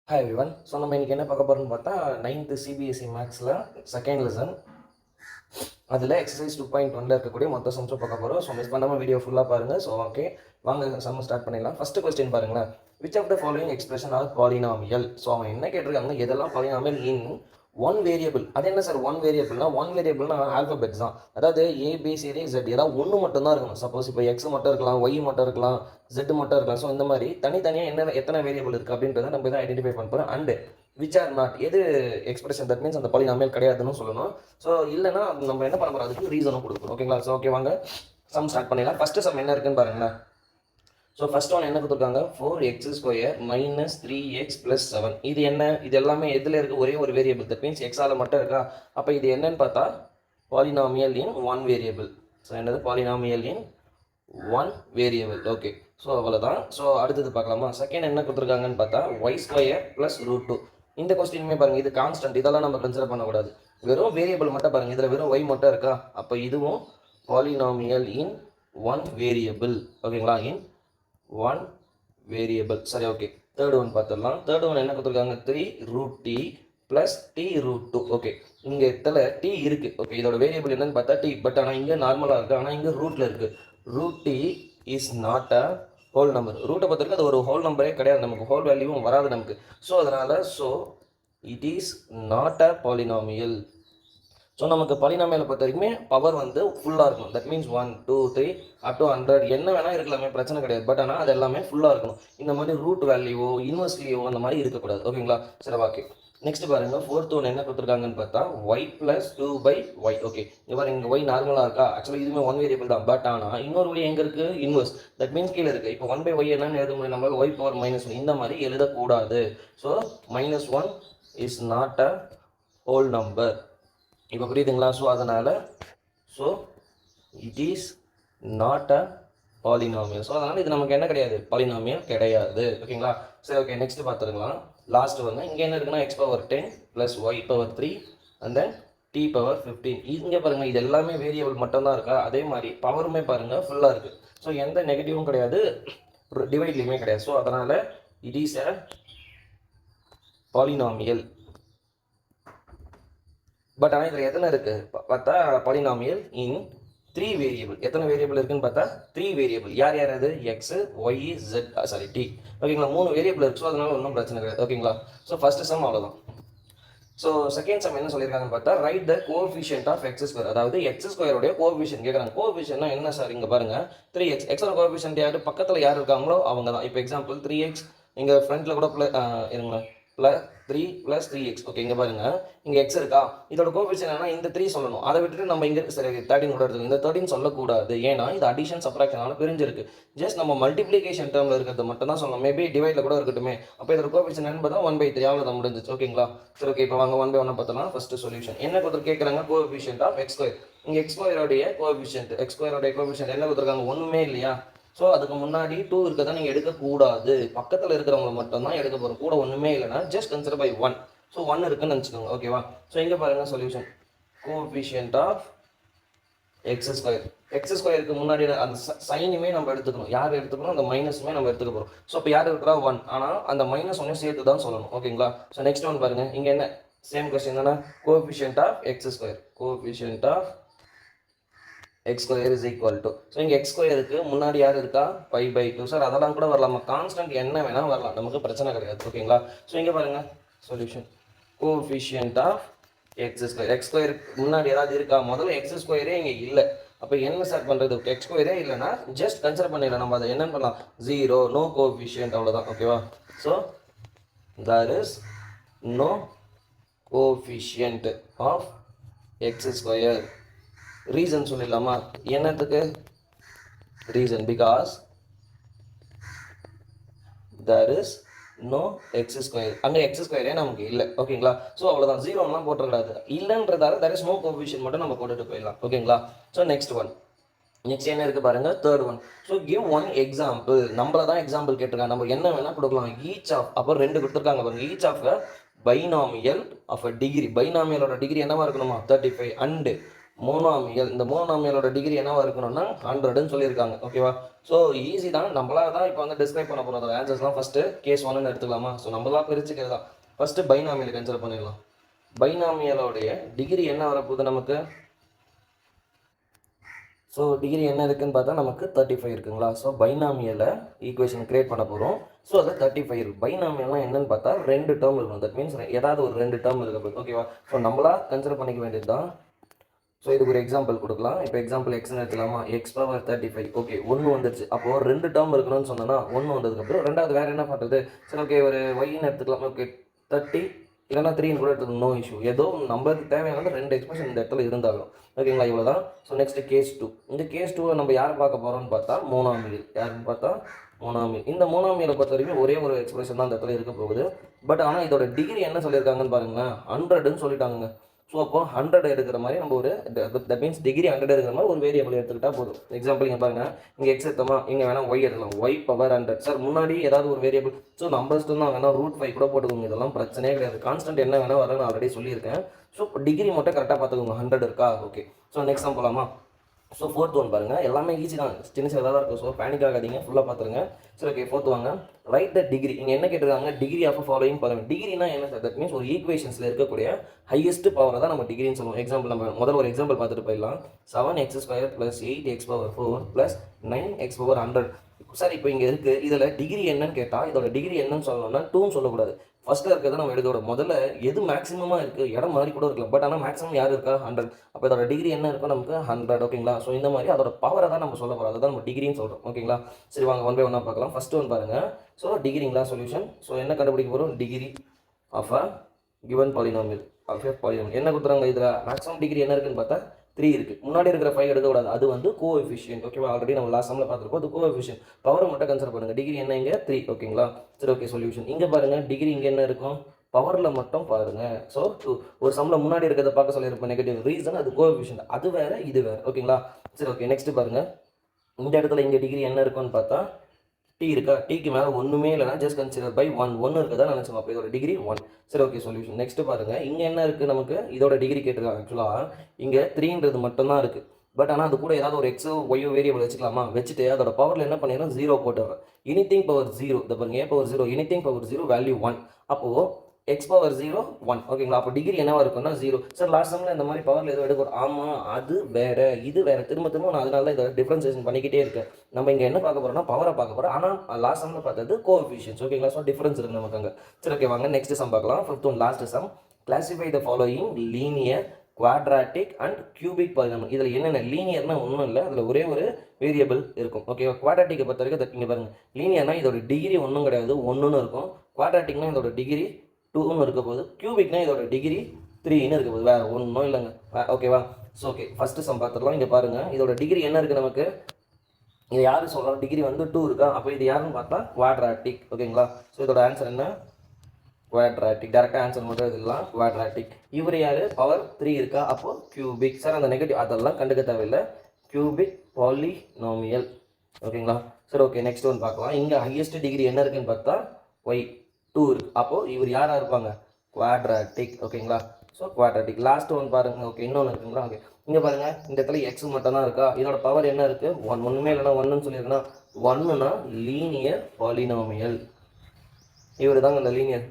Hi everyone. So நம்ம இன்றைக்கி என்ன பார்க்க போகிறோம்னு பார்த்தா 9th சிபிஎஸ்சி மேக்ஸில் செகண்ட் லெசன் அதில் எக்ஸசைஸ் 2.1 இருக்கக்கூடிய மொத்த சம்ஸும் பார்க்க போகிறோம். ஸோ மிஸ் பண்ணாமல் வீடியோ ஃபுல்லாக பாருங்கள். ஸோ ஓகே, வாங்க சம் ஸ்டார்ட் பண்ணிடலாம். ஃபஸ்ட்டு கொஸ்டின் பாருங்களேன். Which of the following expression are polynomial? So அவன் என்ன கேட்டிருக்காங்க, எதெல்லாம் பாலினாமியல் இன் ஒன் வேரியபிள். அது என்ன சார் ஒன் வேரியபிள்னா? ஒன் வேரியபிள்னா ஆல்ஃபபெட்ஸ் தான். அதாவது ஏபிசிடி ஜெட் ஏதாவது ஒன்று மட்டும் தான் இருக்கணும். சப்போஸ் இப்போ எக்ஸ் மட்டும் இருக்கலாம், ஒய் மட்டும் இருக்கலாம், ஜெட் மட்டும் இருக்கலாம். ஸோ இந்த மாதிரி தனித்தனியாக என்ன எத்தனை வேரியபிள் இருக்குது அப்படின்றத நம்ம இதை ஐடென்டிஃபை பண்ண போகிறோம். அண்டு விச் ஆர் நாட், எது எக்ஸ்பிரஷன் தட் மீன்ஸ் அந்த பாலினாமியல் கிடையாதுன்னு சொல்லணும். ஸோ இல்லைன்னா நம்ம என்ன பண்ண போகிறோம், அதுக்கு ரீசனும் கொடுக்கணும். ஓகேங்களா? ஸோ ஓகே, வாங்க சம் ஸ்டார்ட் பண்ணிடலாம். ஃபஸ்ட்டு சம் என்ன இருக்குன்னு பாருங்களேன். ஸோ ஃபஸ்ட் ஒன் என்ன கொடுத்துருக்காங்க, 4x² - 3x + 7. இது என்ன? இது எல்லாமே எதில் இருக்குது? ஒரே ஒரு வேரியபிள். தட் மீன்ஸ் எக்ஸால் மட்டும் இருக்கா? அப்போ இது என்னன்னு பார்த்தா polynomial in one variable. So என்னது? Polynomial in one variable. Okay, so அவ்வளோதான். ஸோ அடுத்தது பார்க்கலாமா? செகண்ட் என்ன கொடுத்துருக்காங்கன்னு பார்த்தா y² + √2. இந்த கொஸ்டினுமே பாருங்கள், இது கான்ஸ்டன்ட். இதெல்லாம் நம்ம கன்சிடர் பண்ணக்கூடாது. வெறும் வேரியபிள் மட்டும் பாருங்கள். இதில் வெறும் y மட்டும் இருக்கா? அப்போ இதுவும் பாலினாமியல் இன் ஒன் வேரியபிள். ஓகேங்களா? In one variable. சரி, ஓகே. தேர்ட் ஒன் பார்த்துடலாம். தேர்ட் ஒன் என்ன கொடுத்துருக்காங்க, 3√t + t√2. ஓகே, இங்கே இதில் t இருக்குது. ஓகே, இதோட வேரியபிள் என்னன்னு பார்த்தா t. பட் ஆனால் இங்கே நார்மலாக இருக்குது, ஆனால் இங்கே ரூட்டில் இருக்குது. √t is not a whole number. ரூட்டை பொறுத்தவரைக்கும் அது ஒரு ஹோல் நம்பரே கிடையாது, நமக்கு ஹோல் வேல்யூவும் வராது நமக்கு. ஸோ அதனால் it is not a polynomial. So நமக்கு பாலினாமியலை பொறுத்த வரைக்குமே பவர் வந்து ஃபுல்லாக இருக்கணும். தட் மீன்ஸ் 1 2 3 அப் டு 100 என்ன வேணால் இருக்கலாமே, பிரச்சனை கிடையாது. பட் ஆனால் அது எல்லாமே ஃபுல்லாக இருக்கணும். இந்த மாதிரி ரூட் வேல்யூவோ இன்வெர்ஸ்லியோ அந்த மாதிரி இருக்கக்கூடாது. ஓகேங்களா? சரி, ஓகே. நெக்ஸ்ட் பாருங்க, ஃபோர்த் ஒன் என்ன கொடுத்துருக்காங்கன்னு பார்த்தா y + 2/y. ஓகே, இவர் இங்கே y நார்மலாக இருக்கா? ஆக்சுவலாக இதுவுமே ஒன் வேரியபிள் தான். பட் ஆனால் இன்னொரு y எங்கே இருக்குது? இன்வெர்ஸ். தட் மீன்ஸ் கீழே இருக்குது. இப்போ 1/y என்னன்னு எழுத முடியும் நம்மளால்? y⁻−1 இந்த மாதிரி எழுதக்கூடாது. So -1 is not a whole number. இப்போ புரியுதுங்களா? ஸோ அதனால் it is not a polynomial. So அதனால் இது நமக்கு என்ன கிடையாது? பாலினாமியல் கிடையாது. ஓகேங்களா? சரி, ஓகே. நெக்ஸ்ட் பார்த்துருக்கலாம். லாஸ்ட் வந்து இங்கே என்ன இருக்குன்னா x⁻10 + y⁻3 and then t⁻15. இங்கே பாருங்கள், இது எல்லாமே வேரியபிள் மட்டும்தான் இருக்கா? அதே மாதிரி பவருமே பாருங்கள் ஃபுல்லாக இருக்குது. ஸோ எந்த நெகட்டிவும் கிடையாது, டிவைட்லேயுமே கிடையாது. ஸோ அதனால் it is a polynomial. But ஆனால் இதில் எத்தனை இருக்குது பார்த்தா பாலினாமியல் இன் 3 வேரியபிள். எத்தனை வேரியபிள் இருக்குன்னு பார்த்தா 3 வேரியபிள். யார் யார் அது? X, Y, Z, sorry T. ஓகேங்களா? 3 வேரியபிள் இருக்குது. ஸோ அதனால ஒன்றும் பிரச்சனை கிடையாது. ஓகேங்களா? ஸோ ஃபஸ்ட்டு சம் அவ்வளோதான். ஸோ செகண்ட் சம் என்ன சொல்லியிருக்காங்கன்னு பார்த்தா right the coefficient of x². அதாவது x² கோஎஃபிஷியன்ட் கேட்குறாங்க. கோஎஃபிஷியன்ட்னா என்ன சார்? இங்கே பாருங்கள், 3x. எக்ஸோட கோஎஃபிஷியன்ட் யார்? பக்கத்தில் யார் இருக்காங்களோ அவங்க தான். இப்போ எக்ஸாம்பிள் 3x, இங்கே ஃப்ரண்ட்டில் கூட இருங்களேன், 3 + 3x. ஓகே, இங்கே பாருங்கள், இங்கே x இருக்கா? இதோட கோஎஃபிஷியன்ட் என்னன்னா இந்த 3 சொல்லணும். அதை விட்டுட்டு நம்ம இங்கே சரி 13 கூட எடுத்துக்கணும். இந்த 13 சொல்லக்கூடாது. ஏன்னா இது அடிஷன் சப்ராக்ஷனால பிரிஞ்சிருக்கு. ஜஸ்ட் நம்ம மல்டிப்ளிகேஷன் டேர்மில் இருக்கிறது மட்டும் தான் சொல்லணும். மேபி டிவைடில் கூட இருக்கட்டுமே. அப்போ இதோட கோஎஃபிஷியன்ட் என்னன்னு பார்த்தா 1/3 அவ்வளோதான், முடிஞ்சிச்சு. ஓகேங்களா? சரி, ஓகே. இப்போ வாங்க 1/1 பார்த்தலாம். ஃபஸ்ட்டு சொல்யூஷன் என்ன கொடுத்து கேட்குறாங்க, கோஎஃபிஷியன்ட் ஆஃப் x². இங்கே x² கோஎஃபிஷியன்ட் கோஎஃபிஷியன்ட் என்ன கொடுத்துருக்காங்க? ஒன்றுமே இல்லையா? ஸோ அதுக்கு முன்னாடி 2 இருக்கதான் நீங்கள் எடுக்கக்கூடாது. பக்கத்தில் இருக்கிறவங்க மட்டும்தான் எடுக்க போகிறோம். கூட ஒன்றுமே இல்லைன்னா ஜஸ்ட் கன்சிடர் பை 1. ஸோ 1 இருக்குன்னு நினச்சிக்கோங்க. ஓகேவா? ஸோ இங்கே பாருங்கள் சொல்யூஷன், கோஎஃபிஷியன்ட் ஆஃப் x². x²க்கு முன்னாடி அந்த சைனுமே நம்ம எடுத்துக்கணும். யார் எடுத்துக்கணும்? அந்த மைனஸுமே நம்ம எடுத்துக்க போகிறோம். ஸோ இப்போ யார் இருக்கிறா? 1. ஆனால் அந்த -1 சேர்த்து தான் சொல்லணும். ஓகேங்களா? ஸோ நெக்ஸ்ட் ஒன் பாருங்கள், இங்கே என்ன சேம் கொஸ்டின் தானே? Coefficient of x². Coefficient of x² is equal to. So இங்கே x²க்கு முன்னாடி யார் இருக்கா? 5/2. சார் அதெல்லாம் கூட வரலாமா? கான்ஸ்டன்ட் என்ன வேணால் வரலாம், நமக்கு பிரச்சனை கிடையாது. ஓகேங்களா? ஸோ இங்கே பாருங்கள் சொல்யூஷன், கோஎஃபிஷியன்ட் ஆஃப் x². x²க்கு முன்னாடி ஏதாவது இருக்கா? முதல்ல x² இங்கே இல்லை. அப்போ என்ன சார் பண்ணுறது? x² இல்லைன்னா ஜஸ்ட் கன்சிடர் பண்ணிடலாம். நம்ம அதை என்ன பண்ணலாம்? 0, நோ கோஎஃபிஷியன்ட், அவ்வளோதான். ஓகேவா? So there is no coefficient of x². Reason சொல்லிடலாமா? என்னத்துக்கு reason? Because there is no x². அங்கே x² நமக்கு இல்லை. ஓகேங்களா? ஸோ அவ்வளோதான், 0லாம் போட்டுக்கூடாது. இல்லைன்றதால தேர் இஸ் நோ கோஎஃபிஷியன்ட் மட்டும் நம்ம போட்டுட்டு போயிடலாம். ஓகேங்களா? ஸோ நெக்ஸ்ட் என்ன இருக்குது பாருங்கள், third one. So give one example. நம்மள தான் எக்ஸாம்பிள் கேட்டிருக்காங்க. நம்ம என்ன வேணால் கொடுக்கலாம். ஈச் ஆஃப், அப்புறம் 2 கொடுத்துருக்காங்க பாருங்க. Each of binomial of a degree. பைனாமியலோட டிகிரி என்னவா இருக்கணுமா? 35 அண்டு மோனோமியல். இந்த மோனோமியலோட டிகிரி என்னவா இருக்கணும்னா 100ன்னு சொல்லியிருக்காங்க. ஓகேவா? ஸோ ஈஸி தான். நம்மளா தான் இப்போ வந்து டிஸ்கிரைப் பண்ண போகிறோம். அதோட ஆன்சர்ஸ்லாம் ஃபஸ்ட்டு கேஸ் 1ன்னு எடுத்துக்கலாமா? ஸோ நம்மளா பிரிச்சுக்கிறது தான். ஃபஸ்ட்டு பைனாமியல் கன்சிடர் பண்ணிடலாம். பைனாமியலோடைய டிகிரி என்ன வரப்போகுது நமக்கு? ஸோ டிகிரி என்ன இருக்குன்னு பார்த்தா நமக்கு 35 இருக்குங்களா? ஸோ பைனாமியலை ஈக்குவேஷன் கிரியேட் பண்ண போகிறோம். ஸோ அது 35 இருக்குது. பைனாமியல்னால் என்னன்னு பார்த்தா 2 டேர்ம் இருக்கணும். தட் மீன்ஸ் ஏதாவது ஒரு 2 டேர்ம் இருக்க போகுது. ஓகேவா? ஸோ நம்மளா கன்சிடர் பண்ணிக்க வேண்டியது தான். ஸோ இதுக்கு ஒரு எக்ஸாம்பிள் கொடுக்கலாம். இப்போ எக்ஸாம்பிள் எக்ஸ்னு எடுத்துக்கலாமா? X power 35. ஓகே, 1 வந்துருச்சு. அப்போது 2 டேர்ம் இருக்கணும்னு சொன்னோன்னா 1 வந்ததுக்கப்புறம் ரெண்டாவது வேறு என்ன பண்ணுறது? சரி, ஓகே, ஒரு ஒய்ன்னு எடுத்துக்கலாம். ஓகே, 30 இல்லைனா 3ன்னு கூட எடுத்துக்கணும். No issue. ஏதோ நம்மளுக்கு தேவையான 2 எக்ஸ்பிரஷன் இந்த இடத்துல இருந்தாலும் ஓகேங்களா? இவ்வளோ தான். So next case 2. இந்த கேஸ் 2 நம்ம யார் பார்க்க போகிறோம்னு பார்த்தா மோனோமியல். யாருன்னு பார்த்தா மோனோமியல். இந்த மோனோமியலை பொறுத்த வரைக்கும் ஒரே ஒரு எக்ஸ்பிரஷன் தான் இந்த இடத்துல இருக்க போகுது. பட் ஆனால் இதோட டிகிரி என்ன சொல்லியிருக்காங்கன்னு பாருங்களேன், 100ன்னு சொல்லிட்டாங்க. ஸோ அப்போ 100 எடுக்கிற மாதிரி நம்ம ஒரு தட் மீன்ஸ் டிகிரி 100 எடுக்கிற மாதிரி ஒரு வேரியபிள் எடுத்துக்கிட்டா போதும். எக்ஸாம்பிள் இங்கே பாருங்க, இங்கே எக்ஸ் எடுத்தோமா, இங்கே வேணால் ஒய் எடுக்கலாம். Y power 100. சார் முன்னாடி ஏதாவது ஒரு வேரியபிள், ஸோ நம்பர்ஸ் தான் வேணால் √5 கூட போட்டுக்கோங்க. இதெல்லாம் பிரச்சனையே கிடையாது. கான்ஸ்டன்ட் என்ன வேணால் வர நான் ஆல்ரெடி சொல்லியிருக்கேன். ஸோ டிகிரி மட்டும் கரெக்டாக பார்த்துக்கோங்க. 100 இருக்கா? ஓகே. ஸோ நெக்ஸ்ட் சம் போகலாமா? ஸோ ஃபோர்த் ஒன் பாருங்கள், எல்லாமே ஈஸி தான், சின்ன சின்னதாக தான் இருக்கும். ஸோ பேனிக் ஆகாதீங்க, ஃபுல்லாக பார்த்துருங்க. சரி, ஓகே, ஃபோர்த் வாங்க. ரைட் த டிகிரி. இங்கே என்ன கேட்டிருக்காங்க? டிகிரி ஆஃப் ஃபாலோயிங் பாருங்கள். டிகிரினா என்ன சார்? தட் மீன்ஸ் ஒரு ஈக்குவேஷன்ஸில் இருக்கக்கூடிய ஹையஸ்ட் பவரை தான் நம்ம டிகிரின்னு சொல்லுவோம். எக்ஸாம்பிள் நம்ம முதல்ல ஒரு எக்ஸாம்பிள் பார்த்துட்டு போயிடலாம். 7x² + 8x⁴ + 9x⁴100. சார் இப்போ இங்கே இருக்குது, இதில் டிகிரி என்னன்னு கேட்டால் இதோட டிகிரி என்னன்னு சொல்லணும்னா 2ன்னு சொல்லக்கூடாது. ஃபஸ்ட்டில் இருக்கிறத நம்ம எடுக்கோட முதல்ல எது மேக்ஸிமமாக இருக்குது, இடம் மாதிரி கூட இருக்கலாம். பட் ஆனால் மேக்ஸிமம் யார் இருக்கா? 100. அப்போ இதோட டிகிரி என்ன இருக்கும் நமக்கு? 100. ஓகேங்களா? ஸோ இந்த மாதிரி அதோட பவரை தான் நம்ம சொல்ல போகிறோம். அதை தான் நம்ம டிகிரின்னு சொல்கிறோம். ஓகேங்களா? சரி, வாங்க ஒன் பை ஒன்னாக பார்க்கலாம். ஃபஸ்ட்டு ஒன் பாருங்கள். ஸோ டிகிரிங்களா சொல்யூஷன். ஸோ என்ன கண்டுபிடிக்க போகிறோம்? Degree of a given polynomial. என்ன கொடுத்துறாங்க? இதில் மேக்ஸிமம் டிகிரி என்ன இருக்குன்னு பார்த்தா 3 இருக்குது. முன்னாடி இருக்கிற 5 எடுக்கக்கூடாது. அது வந்து கோஎஃபிஷியன்ட். ஓகேவா? ஆல்ரெடி நம்ம லாஸ்ட் சம்மில் பார்த்துருப்போம். அது கோஎஃபிஷியன்ட். பவரை மட்டும் கன்சிடர் பண்ணுங்கள். டிகிரி என்ன இங்கே? 3. ஓகேங்களா? சரி, ஓகே, சொல்யூஷன். இங்கே பாருங்கள், டிகிரி இங்கே என்ன இருக்கும்? பவரில் மட்டும் பாருங்கள். ஸோ ஒரு சம்மில் முன்னாடி இருக்கிறத பார்க்க சொல்லியிருப்போம். நெகட்டிவ் ரீசன் அது கோஎஃபிஷியன்ட். அது வேறு, இது வேறு. ஓகேங்களா? சரி, ஓகே, நெக்ஸ்ட் பாருங்கள். இந்த இடத்துல இங்கே டிகிரி என்ன இருக்குன்னு பார்த்தா டி இருக்கா? டிக்கு மேலே ஒன்றுமே இல்லைனா ஜஸ்ட் கன்சிடர் பை 1 இருக்குதா நினச்சோம். அப்போ இதோட டிகிரி 1. சரி, ஓகே, சொல்யூஷன். நெக்ஸ்ட் பாருங்கள், இங்கே என்ன இருக்குது நமக்கு? இதோட டிகிரி கேட்டிருக்காங்க. ஆக்சுவலாக இங்கே 3ன்றது மட்டும்தான் இருக்குது. பட் ஆனால் அது கூட ஏதாவது ஒரு எக்ஸோ ஒய்யோ வேரியபிள் வச்சுக்கலாமா? வச்சுட்டு அதோட பவரில் என்ன பண்ணிடுறோம்? 0 போட்டுறேன். Anything power 0. இந்த பாருங்க, a power 0, anything power 0, value 1. அப்போது x பவர் 0 1. ஓகேங்களா? அப்போ டிகிரி என்னவா இருக்குன்னா 0. சார் லாஸ்ட் சம்மில் இந்த மாதிரி பவரில் எதுவும் எடுக்கிறோம். ஆமாம், அது வேறு, இது வேறு. திரும்ப நான் அதனால தான் இதை டிஃப்ரென்சியேஷன் பண்ணிக்கிட்டே இருக்கேன். நம்ம இங்கே என்ன பார்க்க போகிறோம்னா பவரை பார்க்க போகிறோம். ஆனால் லாஸ்ட் சம்மில் பார்த்தது கோஎஃபிஷியன்ட்ஸ். ஓகேங்களா? ஸோ டிஃப்ரென்ஸ் இருக்குது நமக்கு அங்கே. சரி, ஓகே, வாங்க நெக்ஸ்ட் சம் பார்க்கலாம். Fifth one, last some. Classify the following linear, quadratic and cubic polynomial. இதில் என்னென்ன? லீனியர்னா ஒன்றும் இல்லை, அதில் ஒரே ஒரு வேரியபிள் இருக்கும். ஓகேவா? குவாட்ராட்டிக்கை பொறுத்த வரைக்கும் இங்கே பாருங்கள், லீனியர்னா இதோட டிகிரி ஒன்றும் கிடையாது, 1ன்னு இருக்கும். குவாட்ராட்டிக்னா இதோட டிகிரி 2ன்னு இருக்க போகுது. கியூபிக்னா இதோட டிகிரி 3ன்னு இருக்க போகுது. வேறு ஒன்றும் இல்லைங்க. ஓகேவா? ஸோ ஓகே, ஃபஸ்ட்டு சம் பார்த்துடலாம். இங்கே பாருங்கள், இதோட டிகிரி என்ன இருக்குது நமக்கு? இது யார் சொல்லலாம்? டிகிரி வந்து 2 இருக்கா? அப்போ இது யாருன்னு பார்த்தா குவாட்ராட்டிக். ஓகேங்களா? ஸோ இதோட ஆன்சர் என்ன? குவாட்ராட்டிக். டேரெக்டாக ஆன்சர் மட்டும் இதெல்லாம் குவாட்ராட்டிக். இவர் யார்? பவர் 3 இருக்கா? அப்போது கியூபிக். சார் அந்த நெகட்டிவ் அதெல்லாம் கண்டுக்க தேவையில்லை. Cubic polynomial. ஓகேங்களா? சரி, ஓகே, நெக்ஸ்ட் ஒன் பார்க்கலாம். இங்கே ஹையஸ்ட் டிகிரி என்ன இருக்குன்னு பார்த்தா ஒய் 2 இருக்குது. அப்போது இவர் யாராக இருப்பாங்க? குவாட்ராட்டிக். ஓகேங்களா? So quadratic. லாஸ்ட் ஒன் பாருங்கள். ஓகே, இன்னொன்று இருக்குங்களா? ஓகே, இங்கே பாருங்கள், இந்த இடத்துல எக்ஸ் மட்டும் தான் இருக்கா? இதோட பவர் என்ன இருக்குது? 1. ஒன்றுமே இல்லைனா 1ன்னு சொல்லியிருக்கேன்னா 1னா லீனியர் பாலினாமியல். இவர் தாங்க இந்த லீனியர்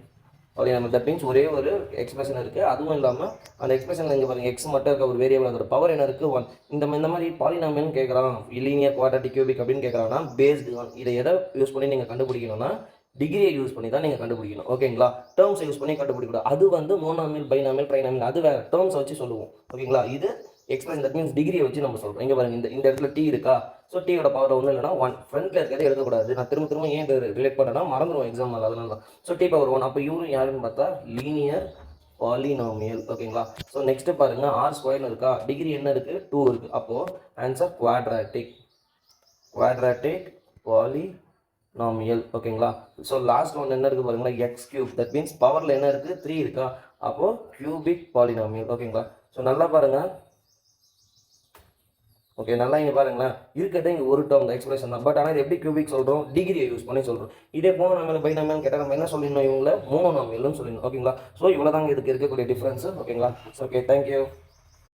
பாலினாமியல். தட் மீன்ஸ் ஒரே ஒரு எக்ஸ்பிரஷன் இருக்குது. அதுவும் இல்லாமல் அந்த எக்ஸ்பிரஷன் இங்கே பாருங்கள், எக்ஸ் மட்டும் இருக்க ஒரு வேரியபிள், அதோட பவர் என்ன இருக்குது? 1. இந்த மாதிரி பாலினாமியல்னு கேட்குறான், லீனியர், குவாட்ராட்டிக், கியூபிக் அப்படின்னு கேட்குறாங்கன்னா பேஸ்டு ஆன் இதை எதை யூஸ் பண்ணி நீங்கள் கண்டுபிடிக்கணும்னா டிகிரியை யூஸ் பண்ணி தான் நீங்கள் கண்டுபிடிக்கணும். ஓகேங்களா? டேர்ம்ஸை யூஸ் பண்ணி கண்டுபிடிக்கக்கூடாது. அது வந்து மோனோமியல், பைனாமியல், ட்ரைனாமியல், அது வேறு டேர்ம்ஸை வச்சு சொல்லுவோம். ஓகேங்களா? இது எக்ஸ்பிரஷன், தட் மீன்ஸ் டிகிரியை வச்சு நம்ம சொல்கிறோம். இங்கே பாருங்கள், இந்த இடத்துல டி இருக்கா? ஸோ டீயோட பவர் ஒன்றும் இல்லைனா 1. ஃப்ரண்ட்டில் இருக்கிறத எடுக்கக்கூடாது. நான் திரும்ப ஏன் ரிலேட் பண்ணேன்னா மறந்துடுவோம் எக்ஸாம், அதனால தான். So T power 1. அப்போ இவரும் யாருன்னு பார்த்தா லீனியர் பாலினாமியல். ஓகேங்களா? ஸோ நெக்ஸ்ட்டு பாருங்கள், r² இருக்கா? டிகிரி என்ன இருக்குது? 2 இருக்குது. அப்போது ஆன்சர் குவாட்ராட்டிக். Quadratic polynomial. ஓகேங்களா? ஸோ லாஸ்ட் ஒன் என்ன இருக்குது பாருங்களா? x3. தட் மீன்ஸ் பவரில் என்ன இருக்குது? 3 இருக்கா? அப்போது கியூபிக் பாலினாமியல். ஓகேங்களா? ஸோ நல்லா பாருங்கள். ஓகே, நல்லா இங்கே பாருங்களேன், இருக்கிறதே இங்கே ஒரு டேர்ம் தான், எக்ஸ்பிரஷன் தான். பட் ஆனால் இது எப்படி கியூபிக் சொல்கிறோம்? டிகிரியை யூஸ் பண்ணி சொல்கிறோம். இதே மோனோமியல், பைனாமியல் கேட்டால் நம்ம என்ன சொல்லிடணும்? இவங்கள மோனோமியல்னு சொல்லிடணும். ஓகேங்களா? ஸோ இவ்வளோ தாங்க இதுக்கு இருக்கக்கூடிய டிஃப்ரென்ஸு. ஓகேங்களா? Okay, thank you.